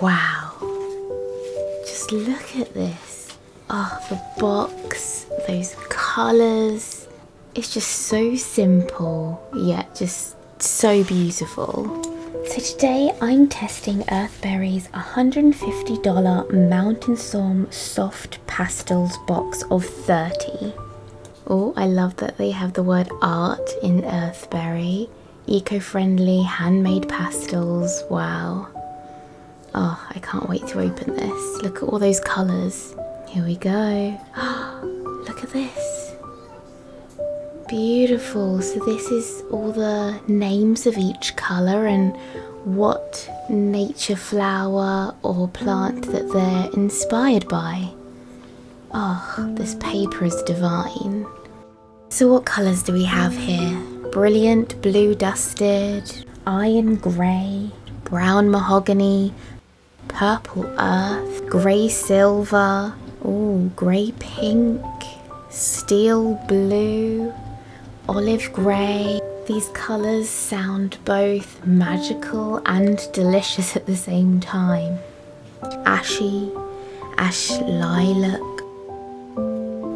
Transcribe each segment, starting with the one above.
Wow, just look at this. Oh, the box, those colours. It's just so simple, yet just so beautiful. So today I'm testing Earthberry's $150 Mountain Storm Soft Pastels box of 30. Oh, I love that they have the word art in Earthberry. Eco-friendly, handmade pastels, wow. Oh, I can't wait to open this. Look at all those colours. Here we go. Look at this. Beautiful. So this is all the names of each colour and what nature flower or plant that they're inspired by. Oh, this paper is divine. So what colours do we have here? Brilliant blue dusted, iron grey, brown mahogany, purple earth, grey silver, oh, grey pink, steel blue, olive grey. These colours sound both magical and delicious at the same time. Ashy, ash lilac,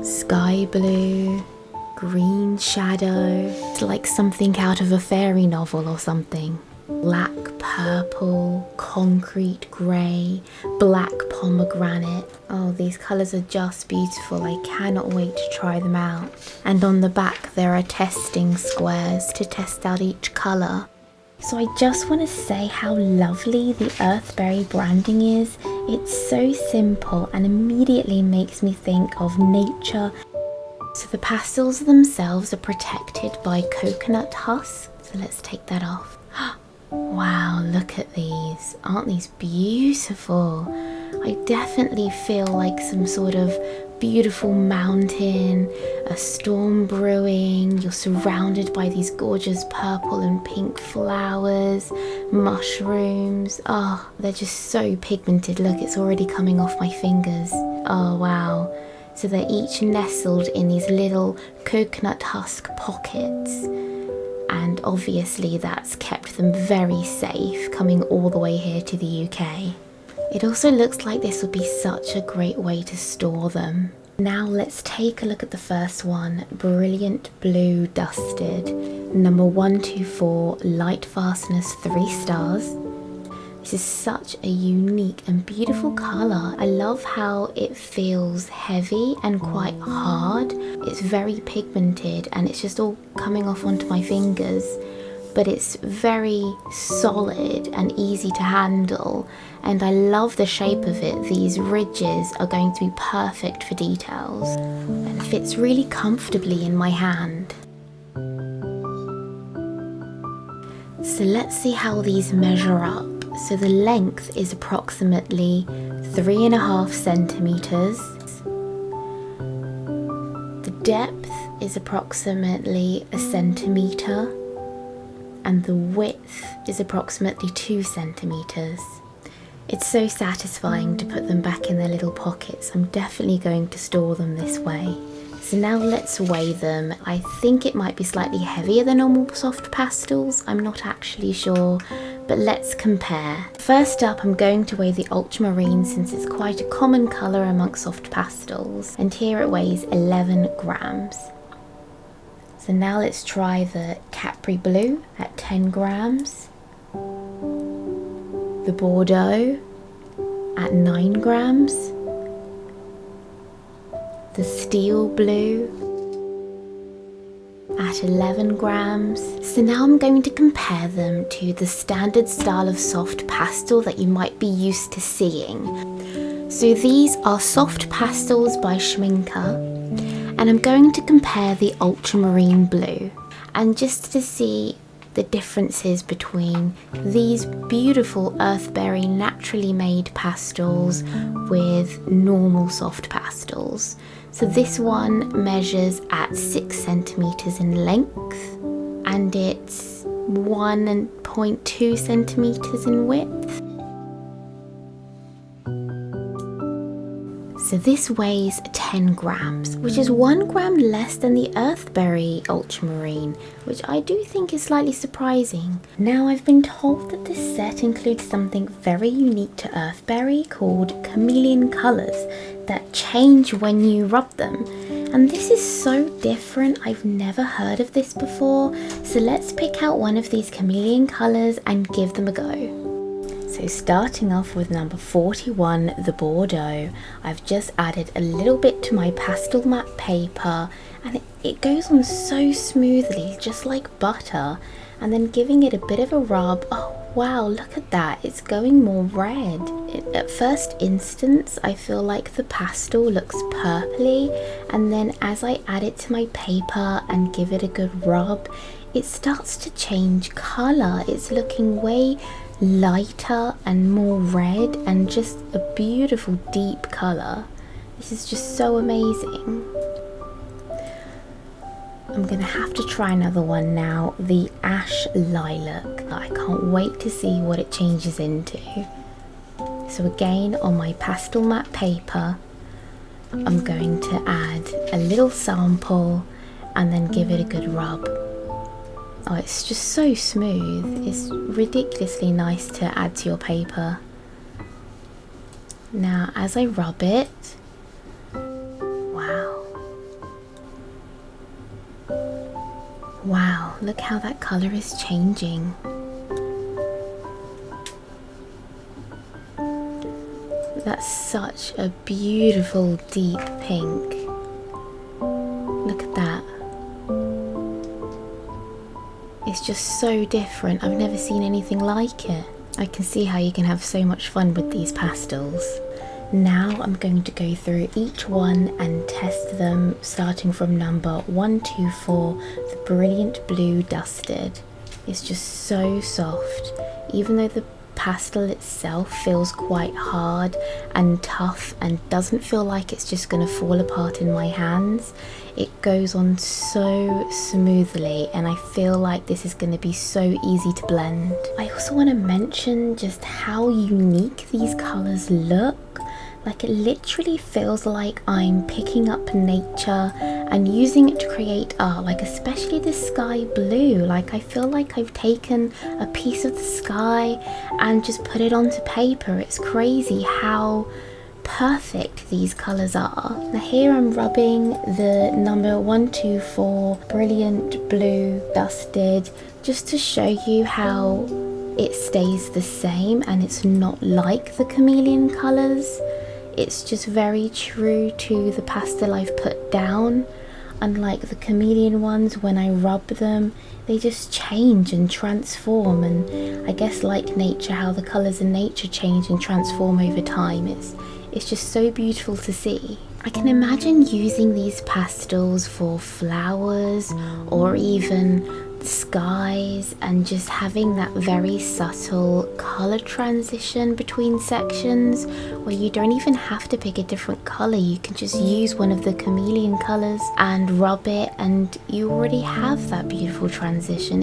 sky blue, green shadow. It's like something out of a fairy novel or something. Black purple, concrete grey, black pomegranate. Oh, these colours are just beautiful. I cannot wait to try them out. And on the back there are testing squares to test out each colour. So I just want to say how lovely the Earthberry branding is. It's so simple and immediately makes me think of nature. So the pastels themselves are protected by coconut husk. So let's take that off. Wow, look at these. Aren't these beautiful? I definitely feel like some sort of beautiful mountain, a storm brewing. You're surrounded by these gorgeous purple and pink flowers, mushrooms. Oh, they're just so pigmented. Look, it's already coming off my fingers. Oh, wow. So they're each nestled in these little coconut husk pockets. And obviously that's kept them very safe coming all the way here to the UK. It also looks like this would be such a great way to store them. Now let's take a look at the first one, Brilliant Blue Dusted, number 124, light fastness 3 stars. This is such a unique and beautiful colour. I love how it feels heavy and quite hard. It's very pigmented and it's just all coming off onto my fingers, but it's very solid and easy to handle, and I love the shape of it. These ridges are going to be perfect for details and it fits really comfortably in my hand. So let's see how these measure up. So the length is approximately 3.5 centimeters. The depth is approximately 1 centimeter. And the width is approximately 2 centimeters. It's so satisfying to put them back in their little pockets. I'm definitely going to store them this way. So now let's weigh them. I think it might be slightly heavier than normal soft pastels. I'm not actually sure, but let's compare. First up, I'm going to weigh the ultramarine since it's quite a common colour amongst soft pastels. And here it weighs 11 grams. So now let's try the Capri Blue at 10 grams. The Bordeaux at 9 grams. The Steel Blue at 11 grams. So now I'm going to compare them to the standard style of soft pastel that you might be used to seeing. So these are soft pastels by Schminker, and I'm going to compare the ultramarine blue, and just to see the differences between these beautiful Earthberry naturally made pastels with normal soft pastels. So this one measures at 6 centimeters in length and it's 1.2 centimeters in width. So this weighs 10 grams, which is 1 gram less than the Earthberry Ultramarine, which I do think is slightly surprising. Now, I've been told that this set includes something very unique to Earthberry called chameleon colours that change when you rub them. And this is so different, I've never heard of this before. So let's pick out one of these chameleon colours and give them a go. So starting off with number 41, the Bordeaux, I've just added a little bit to my pastel matte paper, and it goes on so smoothly, just like butter. And then giving it a bit of a rub, oh wow, look at that, it's going more red. At first instance, I feel like the pastel looks purpley, and then as I add it to my paper and give it a good rub, it starts to change colour. It's looking way lighter and more red and just a beautiful deep colour. This is just so amazing. I'm gonna have to try another one now, the Ash Lilac. I can't wait to see what it changes into. So again, on my pastel matte paper, I'm going to add a little sample and then give it a good rub. Oh, it's just so smooth. It's ridiculously nice to add to your paper. Now, as I rub it, wow. Wow, look how that colour is changing. That's such a beautiful deep pink. Look at that. It's just so different. I've never seen anything like it. I can see how you can have so much fun with these pastels. Now I'm going to go through each one and test them, starting from number 124, the Brilliant Blue Dusted. It's just so soft. Even though the pastel itself feels quite hard and tough and doesn't feel like it's just going to fall apart in my hands, it goes on so smoothly, and I feel like this is going to be so easy to blend. I also want to mention just how unique these colours look. Like, it literally feels like I'm picking up nature and using it to create art, like especially this sky blue. Like, I feel like I've taken a piece of the sky and just put it onto paper. It's crazy how perfect these colours are. Now here I'm rubbing the number 124 Brilliant Blue Dusted just to show you how it stays the same and it's not like the chameleon colours. It's just very true to the pastel I've put down. Unlike the chameleon ones, when I rub them, they just change and transform, and I guess like nature, how the colours in nature change and transform over time. It's just so beautiful to see. I can imagine using these pastels for flowers or even skies, and just having that very subtle colour transition between sections where you don't even have to pick a different colour. You can just use one of the chameleon colours and rub it and you already have that beautiful transition.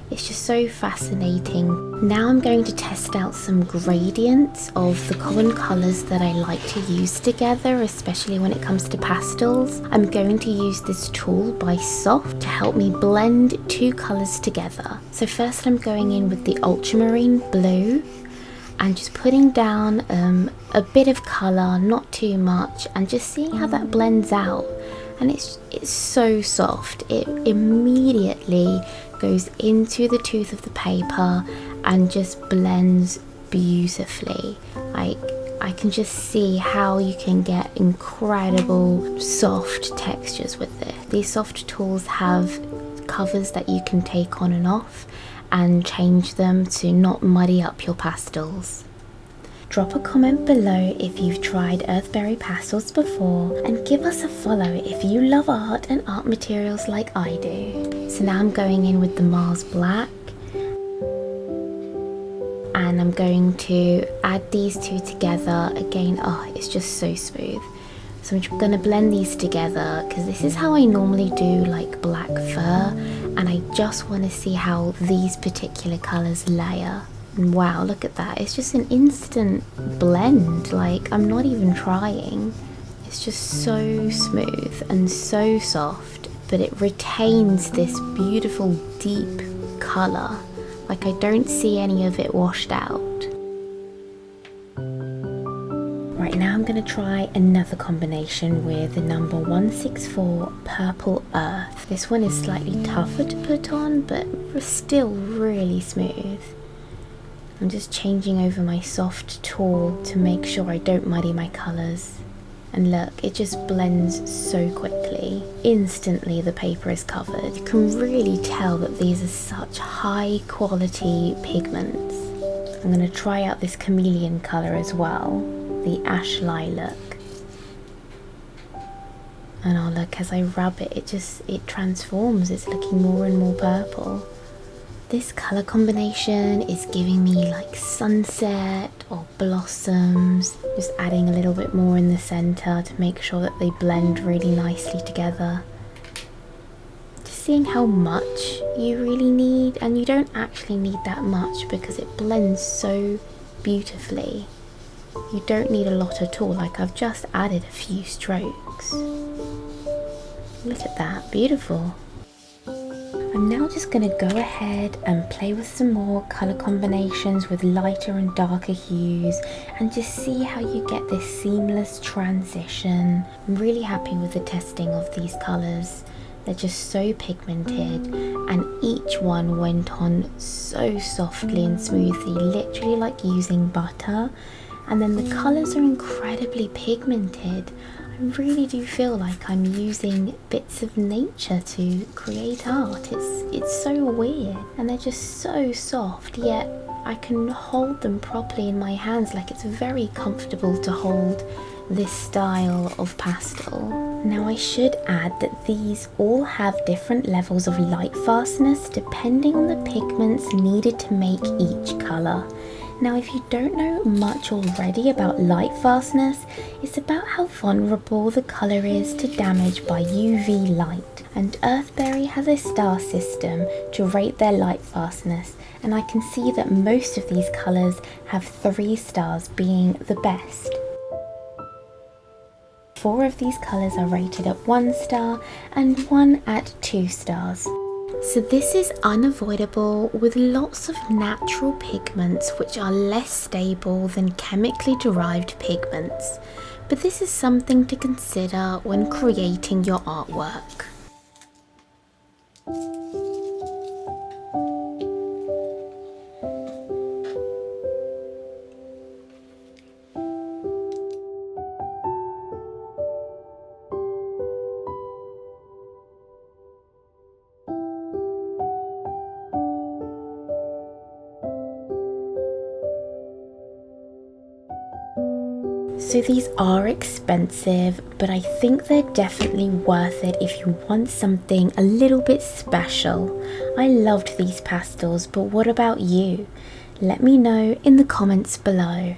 It's just so fascinating. Now I'm going to test out some gradients of the common colours that I like to use together, especially when it comes to pastels. I'm going to use this tool by Soft to help me blend two colours together. So first I'm going in with the ultramarine blue and just putting down a bit of colour, not too much, and just seeing how that blends out. And it's so soft. It immediately goes into the tooth of the paper and just blends beautifully. I can just see how you can get incredible soft textures with this. These soft tools have covers that you can take on and off and change them to not muddy up your pastels. Drop a comment below if you've tried Earthberry Pastels before, and give us a follow if you love art and art materials like I do. So now I'm going in with the Mars Black, and I'm going to add these two together again. Oh, it's just so smooth. So I'm just going to blend these together because this is how I normally do like black fur, and I just want to see how these particular colours layer. And wow, look at that, it's just an instant blend. Like, I'm not even trying. It's just so smooth and so soft, but it retains this beautiful deep colour. Like I don't see any of it washed out. Right, now I'm going to try another combination with the number 164 Purple Earth. This one is slightly tougher to put on, but still really smooth. I'm just changing over my soft tool to make sure I don't muddy my colours. And look, it just blends so quickly. Instantly the paper is covered. You can really tell that these are such high quality pigments. I'm going to try out this chameleon colour as well, the ash lilac. And oh look, as I rub it, it transforms. It's looking more and more purple. This colour combination is giving me like sunset or blossoms. Just adding a little bit more in the centre to make sure that they blend really nicely together. Just seeing how much you really need, and you don't actually need that much because it blends so beautifully. You don't need a lot at all, like I've just added a few strokes. Look at that, beautiful. I'm now just going to go ahead and play with some more colour combinations with lighter and darker hues and just see how you get this seamless transition. I'm really happy with the testing of these colours. They're just so pigmented and each one went on so softly and smoothly, literally like using butter. And then the colours are incredibly pigmented. I really do feel like I'm using bits of nature to create art. It's so weird, and they're just so soft, yet I can hold them properly in my hands. Like it's very comfortable to hold this style of pastel. Now I should add that these all have different levels of light fastness depending on the pigments needed to make each colour. Now if you don't know much already about light fastness, it's about how vulnerable the colour is to damage by UV light. And Earthberry has a star system to rate their light fastness, and I can see that most of these colours have 3 stars being the best. 4 of these colours are rated at 1 star and 1 at 2 stars. So this is unavoidable with lots of natural pigments which are less stable than chemically derived pigments, but this is something to consider when creating your artwork. So these are expensive, but I think they're definitely worth it if you want something a little bit special. I loved these pastels, but what about you? Let me know in the comments below.